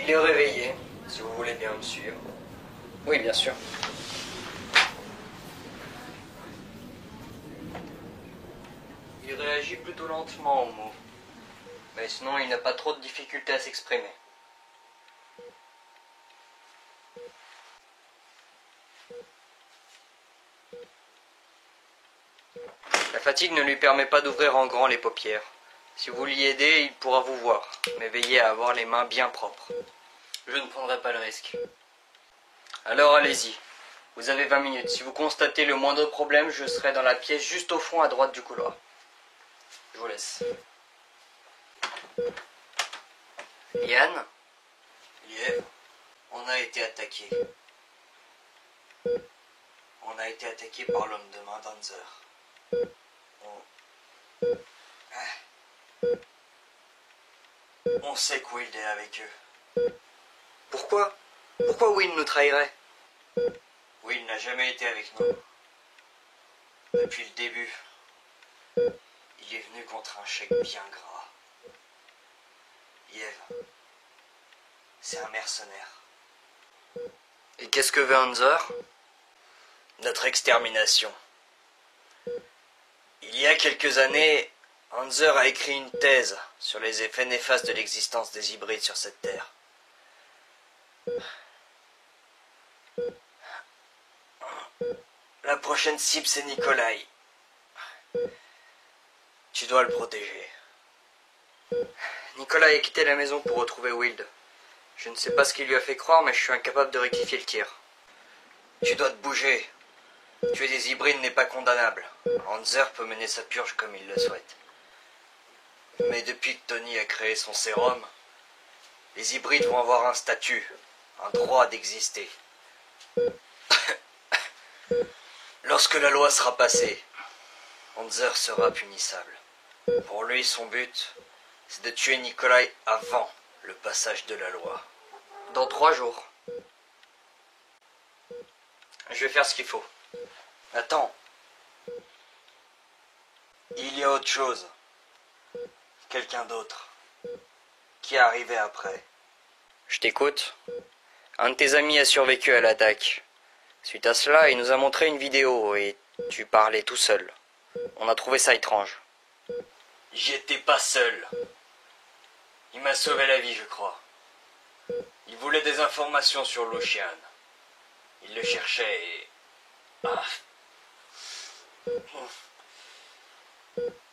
Il est réveillé, si vous voulez bien me suivre. Oui, bien sûr. Il réagit plutôt lentement aux mots. Mais sinon, il n'a pas trop de difficultés à s'exprimer. La fatigue ne lui permet pas d'ouvrir en grand les paupières. Si vous l'y aidez, il pourra vous voir, mais veillez à avoir les mains bien propres. Je ne prendrai pas le risque. Alors allez-y. Vous avez 20 minutes. Si vous constatez le moindre problème, je serai dans la pièce juste au fond à droite du couloir. Je vous laisse. Yann, Lièvre, on a été attaqué. On a été attaqué par l'homme de main d'Hanzer. On sait que Wild est avec eux. Pourquoi? Pourquoi Wild nous trahirait? Wild n'a jamais été avec nous. Depuis le début. Il est venu contre un chèque bien gras. Yves, c'est un mercenaire. Et qu'est-ce que veut Hanzer? Notre extermination. Il y a quelques années, Hanzer a écrit une thèse sur les effets néfastes de l'existence des hybrides sur cette terre. La prochaine cible, c'est Nikolai. Tu dois le protéger. Nikolai a quitté la maison pour retrouver Wild. Je ne sais pas ce qu'il lui a fait croire, mais je suis incapable de rectifier le tir. Tu dois te bouger. Tuer des hybrides n'est pas condamnable. Hanzer peut mener sa purge comme il le souhaite. Mais depuis que Tony a créé son sérum, les hybrides vont avoir un statut, un droit d'exister. Lorsque la loi sera passée, Hanzer sera punissable. Pour lui, son but, c'est de tuer Nikolai avant le passage de la loi. Dans 3 jours. Je vais faire ce qu'il faut. Attends. Il y a autre chose. Quelqu'un d'autre. Qui est arrivé après. Je t'écoute. Un de tes amis a survécu à l'attaque. Suite à cela, il nous a montré une vidéo et tu parlais tout seul. On a trouvé ça étrange. J'étais pas seul. Il m'a sauvé la vie, je crois. Il voulait des informations sur Lucian. Il le cherchait et...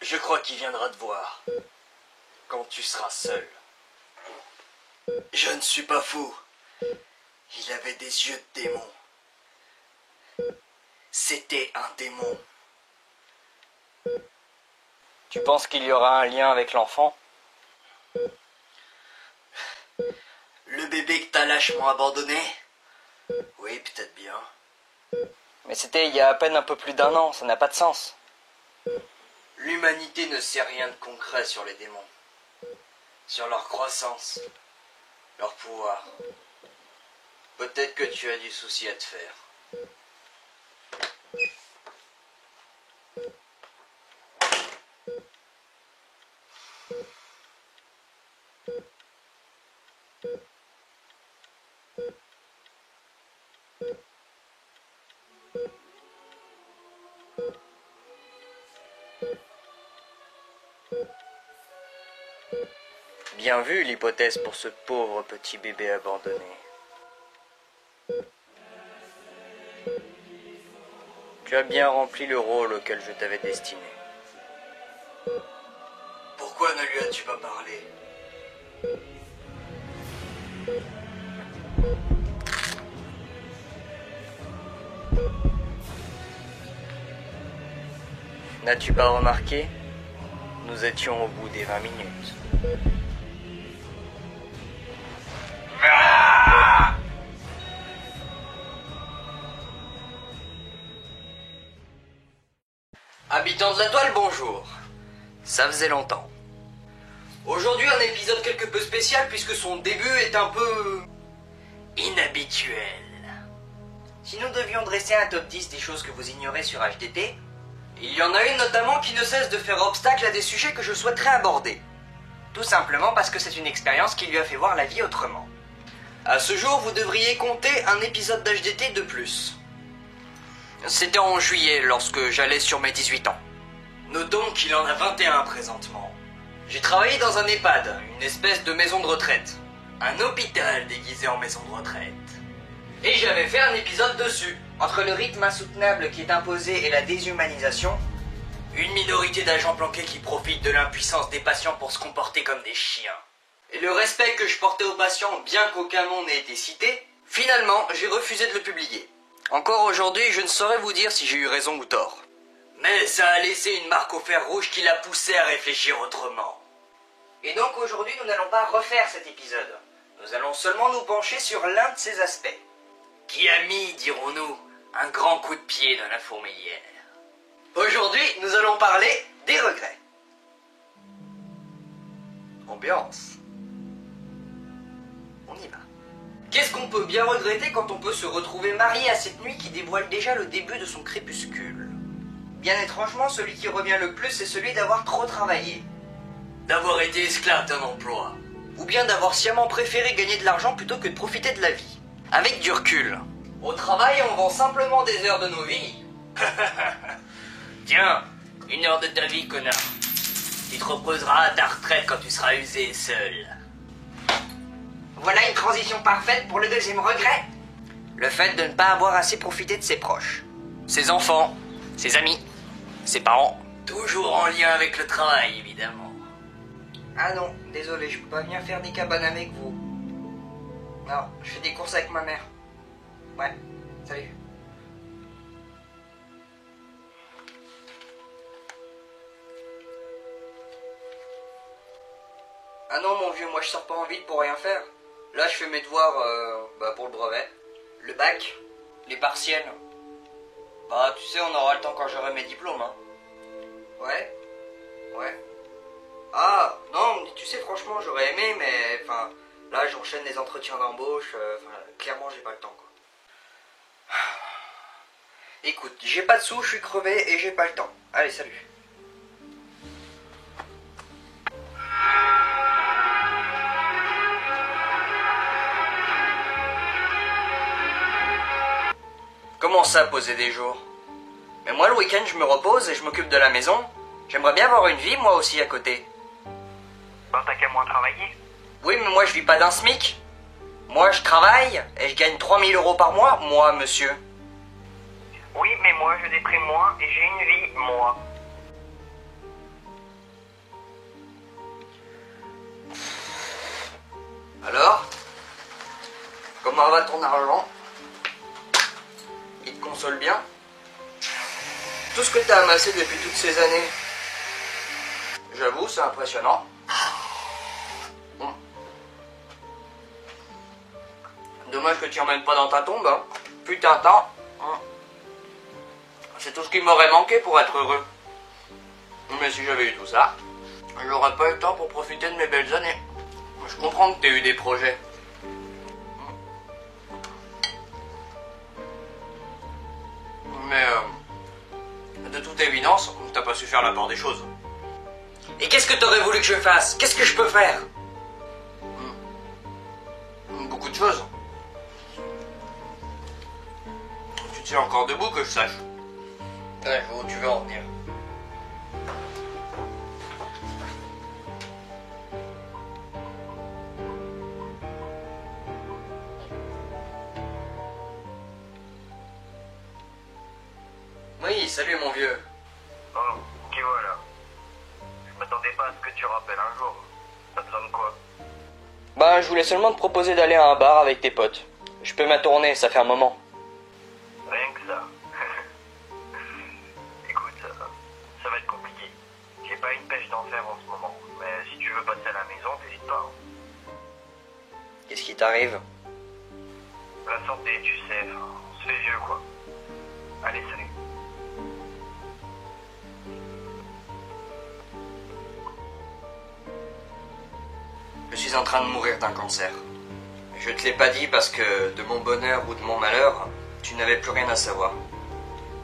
Je crois qu'il viendra te voir. Quand tu seras seul. Je ne suis pas fou. Il avait des yeux de démon. C'était un démon. Tu penses qu'il y aura un lien avec l'enfant? Le bébé que t'as lâchement abandonné? Oui, peut-être bien. Mais c'était il y a à peine un peu plus d'1 an, ça n'a pas de sens. L'humanité ne sait rien de concret sur les démons. Sur leur croissance, leur pouvoir. Peut-être que tu as du souci à te faire. Bien vu l'hypothèse pour ce pauvre petit bébé abandonné. Tu as bien rempli le rôle auquel je t'avais destiné. Pourquoi ne lui as-tu pas parlé? N'as-tu pas remarqué? Nous étions au bout des 20 minutes. Habitants de la toile, bonjour. Ça faisait longtemps. Aujourd'hui, un épisode quelque peu spécial puisque son début est un peu... inhabituel. Si nous devions dresser un top 10 des choses que vous ignorez sur HDT, il y en a une notamment qui ne cesse de faire obstacle à des sujets que je souhaiterais aborder. Tout simplement parce que c'est une expérience qui lui a fait voir la vie autrement. À ce jour, vous devriez compter un épisode d'HDT de plus. C'était en juillet, lorsque j'allais sur mes 18 ans. Notons qu'il en a 21 présentement. J'ai travaillé dans un EHPAD, une espèce de maison de retraite. Un hôpital déguisé en maison de retraite. Et j'avais fait un épisode dessus. Entre le rythme insoutenable qui est imposé et la déshumanisation, une minorité d'agents planqués qui profitent de l'impuissance des patients pour se comporter comme des chiens. Et le respect que je portais aux patients, bien qu'aucun nom n'ait été cité, finalement, j'ai refusé de le publier. Encore aujourd'hui, je ne saurais vous dire si j'ai eu raison ou tort. Mais ça a laissé une marque au fer rouge qui l'a poussé à réfléchir autrement. Et donc aujourd'hui, nous n'allons pas refaire cet épisode. Nous allons seulement nous pencher sur l'un de ces aspects. Qui a mis, dirons-nous, un grand coup de pied dans la fourmilière. Aujourd'hui, nous allons parler des regrets. Ambiance. On y va. Qu'est-ce qu'on peut bien regretter quand on peut se retrouver marié à cette nuit qui dévoile déjà le début de son crépuscule? Bien étrangement, celui qui revient le plus, c'est celui d'avoir trop travaillé. D'avoir été esclave d'un emploi. Ou bien d'avoir sciemment préféré gagner de l'argent plutôt que de profiter de la vie. Avec du recul. Au travail, on vend simplement des heures de nos vies. Tiens, 1 heure de ta vie, connard. Tu te reposeras à ta retraite quand tu seras usé et seul. Voilà une transition parfaite pour le deuxième regret. Le fait de ne pas avoir assez profité de ses proches. Ses enfants, ses amis, ses parents. Toujours en lien avec le travail, évidemment. Ah non, désolé, je peux pas venir faire des cabanes avec vous. Non, je fais des courses avec ma mère. Ouais, salut. Ah non mon vieux, moi je sors pas en ville pour rien faire. Là je fais mes devoirs pour le brevet, le bac, les partiels. Bah tu sais, on aura le temps quand j'aurai mes diplômes, hein. Ouais. Ah non, tu sais, franchement j'aurais aimé, mais enfin là j'enchaîne les entretiens d'embauche, clairement j'ai pas le temps quoi. Écoute, j'ai pas de sous, je suis crevé et j'ai pas le temps. Allez, salut. Comment ça, poser des jours? Mais moi, le week-end, je me repose et je m'occupe de la maison. J'aimerais bien avoir une vie, moi aussi, à côté. Ben, t'as qu'à moins travailler. Oui, mais moi, je vis pas d'un SMIC. Moi, je travaille et je gagne 3000 € par mois, moi, monsieur. Oui, mais moi, je déprime moins et j'ai une vie, moi. Alors? Comment va ton argent? Il te console bien? Tout ce que t'as amassé depuis toutes ces années. J'avoue, c'est impressionnant. Dommage que tu emmènes pas dans ta tombe, hein. Putain, temps. C'est tout ce qui m'aurait manqué pour être heureux. Mais si j'avais eu tout ça, j'aurais pas eu le temps pour profiter de mes belles années. Je comprends que t'aies eu des projets. Mais de toute évidence, t'as pas su faire la part des choses. Et qu'est-ce que t'aurais voulu que je fasse? Qu'est-ce que je peux faire? Beaucoup de choses. Tu tiens encore debout, que je sache. Ouais, je vois où tu veux en venir. Oui, salut mon vieux. Oh, qui voilà. Je m'attendais pas à ce que tu rappelles un jour. Ça te sonne quoi? Bah, je voulais seulement te proposer d'aller à un bar avec tes potes. Je peux ma tournée, ça fait un moment. Rien que ça. Écoute, ça va être compliqué. J'ai pas une pêche d'enfer en ce moment. Mais si tu veux passer à la maison, t'hésites pas. Qu'est-ce qui t'arrive? La santé, tu sais, on se fait vieux quoi. Allez, salut. Je suis en train de mourir d'un cancer. Je te l'ai pas dit parce que de mon bonheur ou de mon malheur, tu n'avais plus rien à savoir.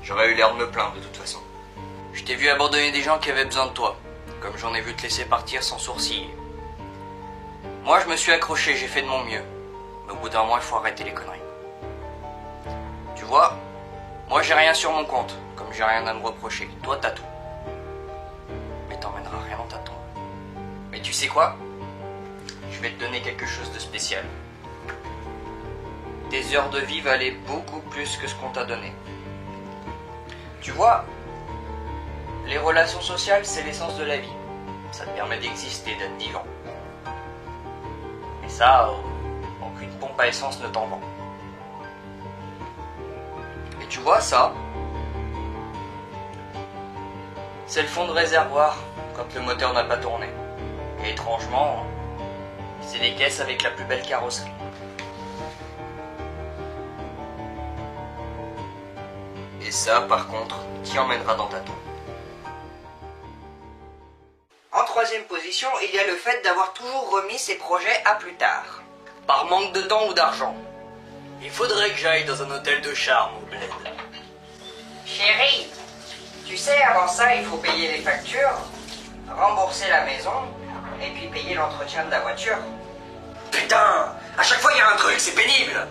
J'aurais eu l'air de me plaindre de toute façon. Je t'ai vu abandonner des gens qui avaient besoin de toi, comme j'en ai vu te laisser partir sans sourciller. Moi, je me suis accroché, j'ai fait de mon mieux. Mais au bout d'un moment, il faut arrêter les conneries. Tu vois, moi j'ai rien sur mon compte, comme j'ai rien à me reprocher. Toi, t'as tout. Mais t'emmèneras rien dans ta tombe. Mais tu sais quoi? Je vais te donner quelque chose de spécial. Tes heures de vie valaient beaucoup plus que ce qu'on t'a donné. Tu vois, les relations sociales, c'est l'essence de la vie. Ça te permet d'exister, d'être vivant. Et ça, aucune pompe à essence ne t'en vend. Et tu vois, ça, c'est le fond de réservoir quand le moteur n'a pas tourné. Et étrangement, c'est les caisses avec la plus belle carrosserie. Et ça, par contre, qui emmènera dans ta tombe. En troisième position, il y a le fait d'avoir toujours remis ses projets à plus tard. Par manque de temps ou d'argent. Il faudrait que j'aille dans un hôtel de charme au bled. Chérie, tu sais, avant ça, il faut payer les factures, rembourser la maison, et puis payer l'entretien de la voiture. Putain, à chaque fois il y a un truc, c'est pénible.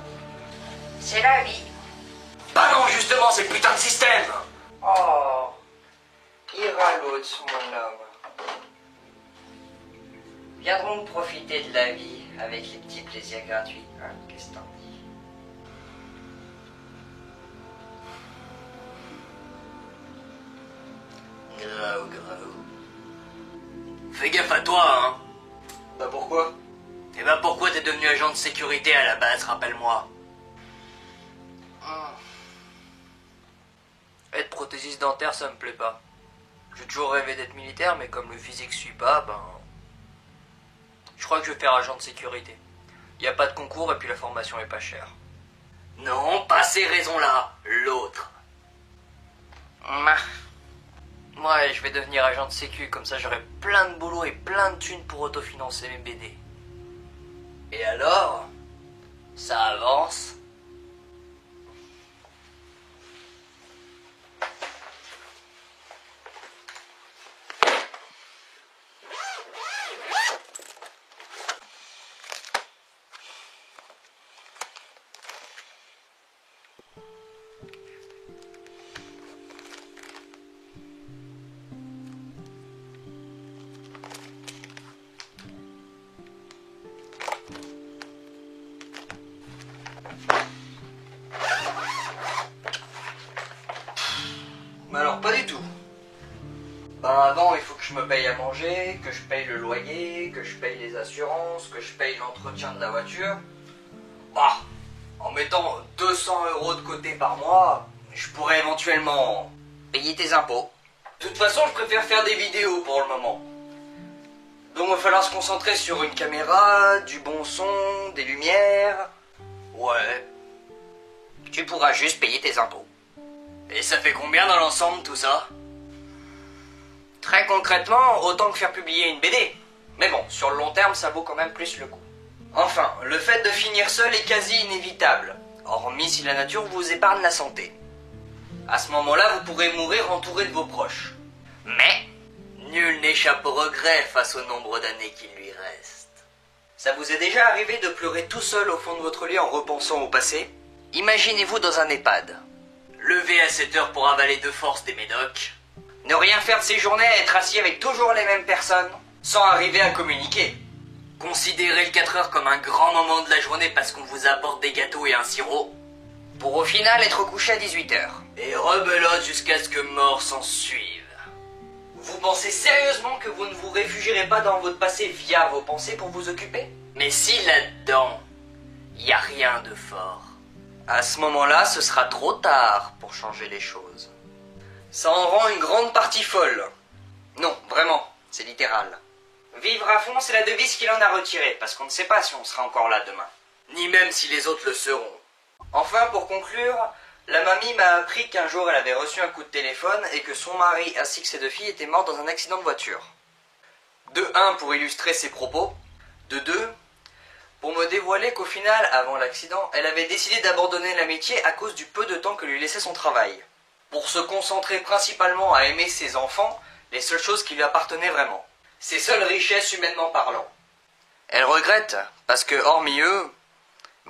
C'est la vie. Bah non, justement, c'est le putain de système. Oh, ira l'autre, mon homme. Viens donc profiter de la vie avec les petits plaisirs gratuits, hein, qu'est-ce que t'en dis? Grave. Fais gaffe à toi, hein. Bah pourquoi? Eh ben pourquoi t'es devenu agent de sécurité à la base, rappelle-moi. Être prothésiste dentaire, ça me plaît pas. J'ai toujours rêvé d'être militaire, mais comme le physique suit pas, ben... je crois que je vais faire agent de sécurité. Y a pas de concours et puis la formation est pas chère. Non, pas ces raisons-là, l'autre. Ouais, je vais devenir agent de sécu, comme ça j'aurai plein de boulot et plein de thunes pour autofinancer mes BD. Et alors, ça avance. Mais alors pas du tout. Ben avant il faut que je me paye à manger, que je paye le loyer, que je paye les assurances, que je paye l'entretien de la voiture. Bah, en mettant 200 € de côté par mois, je pourrais éventuellement payer tes impôts. De toute façon je préfère faire des vidéos pour le moment. Donc il va falloir se concentrer sur une caméra, du bon son, des lumières. Ouais. Tu pourras juste payer tes impôts. Et ça fait combien dans l'ensemble tout ça? Très concrètement, autant que faire publier une BD. Mais bon, sur le long terme, ça vaut quand même plus le coup. Enfin, le fait de finir seul est quasi inévitable, hormis si la nature vous épargne la santé. À ce moment-là, vous pourrez mourir entouré de vos proches. Mais, nul n'échappe au regret face au nombre d'années qu'il lui reste. Ça vous est déjà arrivé de pleurer tout seul au fond de votre lit en repensant au passé? Imaginez-vous dans un EHPAD. Lever à 7 heures pour avaler de force des médocs. Ne rien faire de ses journées à être assis avec toujours les mêmes personnes, sans arriver à communiquer. Considérez le 4 heures comme un grand moment de la journée parce qu'on vous apporte des gâteaux et un sirop. Pour au final être couché à 18 heures. Et rebelote jusqu'à ce que mort s'en suive. Vous pensez sérieusement que vous ne vous réfugierez pas dans votre passé via vos pensées pour vous occuper? Mais si là-dedans, il n'y a rien de fort. À ce moment-là, ce sera trop tard pour changer les choses. Ça en rend une grande partie folle. Non, vraiment, c'est littéral. Vivre à fond, c'est la devise qu'il en a retirée, parce qu'on ne sait pas si on sera encore là demain. Ni même si les autres le seront. Enfin, pour conclure, la mamie m'a appris qu'un jour elle avait reçu un coup de téléphone et que son mari ainsi que ses 2 filles étaient morts dans un accident de voiture. De 1, pour illustrer ses propos. De 2, pour me dévoiler qu'au final, avant l'accident, elle avait décidé d'abandonner l'amitié à cause du peu de temps que lui laissait son travail. Pour se concentrer principalement à aimer ses enfants, les seules choses qui lui appartenaient vraiment. Ses seules richesses humainement parlant. Elle regrette, parce que hormis eux,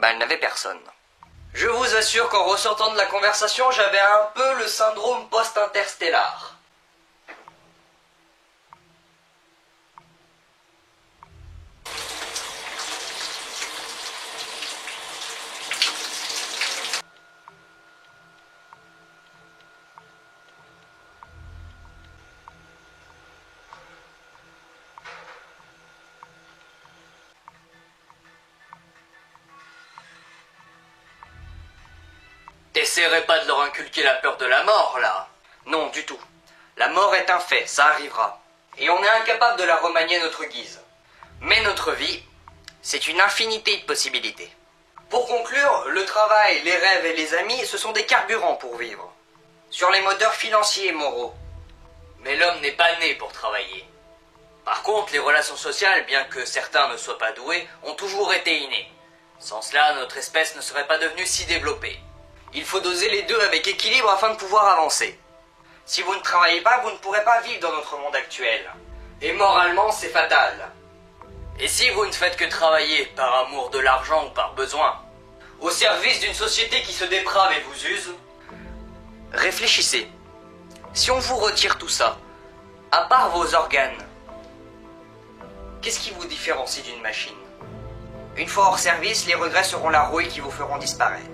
Elle n'avait personne. Je vous assure qu'en ressortant de la conversation, j'avais un peu le syndrome post-interstellar. T'essaierais pas de leur inculquer la peur de la mort, là? Non, du tout. La mort est un fait, ça arrivera. Et on est incapable de la remanier à notre guise. Mais notre vie, c'est une infinité de possibilités. Pour conclure, le travail, les rêves et les amis, ce sont des carburants pour vivre. Sur les moteurs financiers et moraux. Mais l'homme n'est pas né pour travailler. Par contre, les relations sociales, bien que certains ne soient pas doués, ont toujours été innées. Sans cela, notre espèce ne serait pas devenue si développée. Il faut doser les deux avec équilibre afin de pouvoir avancer. Si vous ne travaillez pas, vous ne pourrez pas vivre dans notre monde actuel. Et moralement, c'est fatal. Et si vous ne faites que travailler par amour de l'argent ou par besoin, au service d'une société qui se déprave et vous use, réfléchissez. Si on vous retire tout ça, à part vos organes, qu'est-ce qui vous différencie d'une machine? Une fois hors service, les regrets seront la rouille qui vous feront disparaître.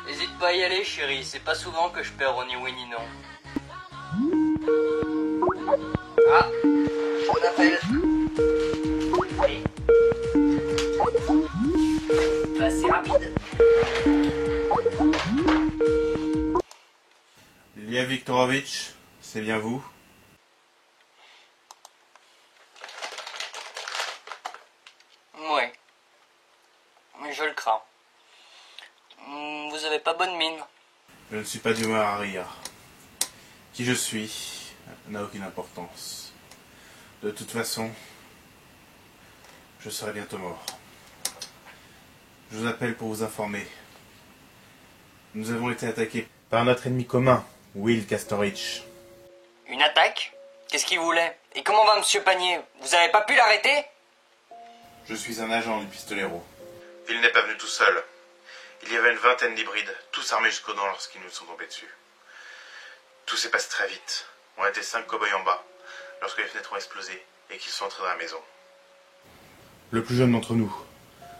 N'hésite pas à y aller, chérie, c'est pas souvent que je perds au ni oui ni non. Ah, on appelle. Oui. Bah, c'est rapide. Ilya Viktorovitch, c'est bien vous? Ouais. Mais je le crains. Vous avez pas bonne mine. Je ne suis pas d'humeur à rire. Qui je suis n'a aucune importance. De toute façon, je serai bientôt mort. Je vous appelle pour vous informer. Nous avons été attaqués par notre ennemi commun, Will Kastorich. Une attaque? Qu'est-ce qu'il voulait? Et comment va Monsieur Panier? Vous avez pas pu l'arrêter? Je suis un agent du Pistolero. Il n'est pas venu tout seul. Il y avait une vingtaine d'hybrides, tous armés jusqu'aux dents lorsqu'ils nous sont tombés dessus. Tout s'est passé très vite. On était 5 cow-boys en bas, lorsque les fenêtres ont explosé et qu'ils sont entrés dans la maison. Le plus jeune d'entre nous,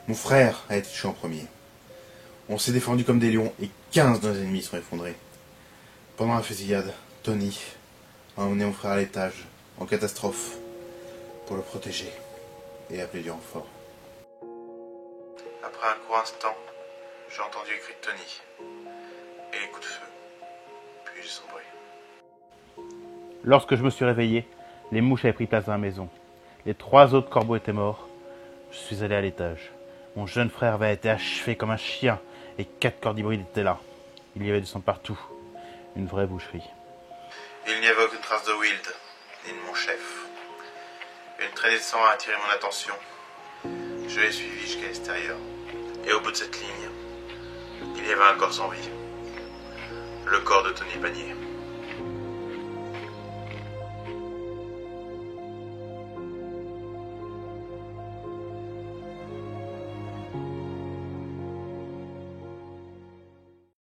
mon frère, a été tué en premier. On s'est défendu comme des lions et 15 de nos ennemis sont effondrés. Pendant la fusillade, Tony a emmené mon frère à l'étage, en catastrophe, pour le protéger et appeler du renfort. Après un court instant, j'ai entendu les cris de Tony et les coups de feu, puis sans bruit. Lorsque je me suis réveillé, les mouches avaient pris place dans la maison. Les 3 autres corbeaux étaient morts. Je suis allé à l'étage. Mon jeune frère avait été achevé comme un chien et 4 corps d'hybrides étaient là. Il y avait du sang partout. Une vraie boucherie. Il n'y avait aucune trace de Wild, ni de mon chef. Une traînée de sang a attiré mon attention. Je l'ai suivi jusqu'à l'extérieur. Et au bout de cette ligne, il y avait un corps sans vie. Le corps de Tony Panier.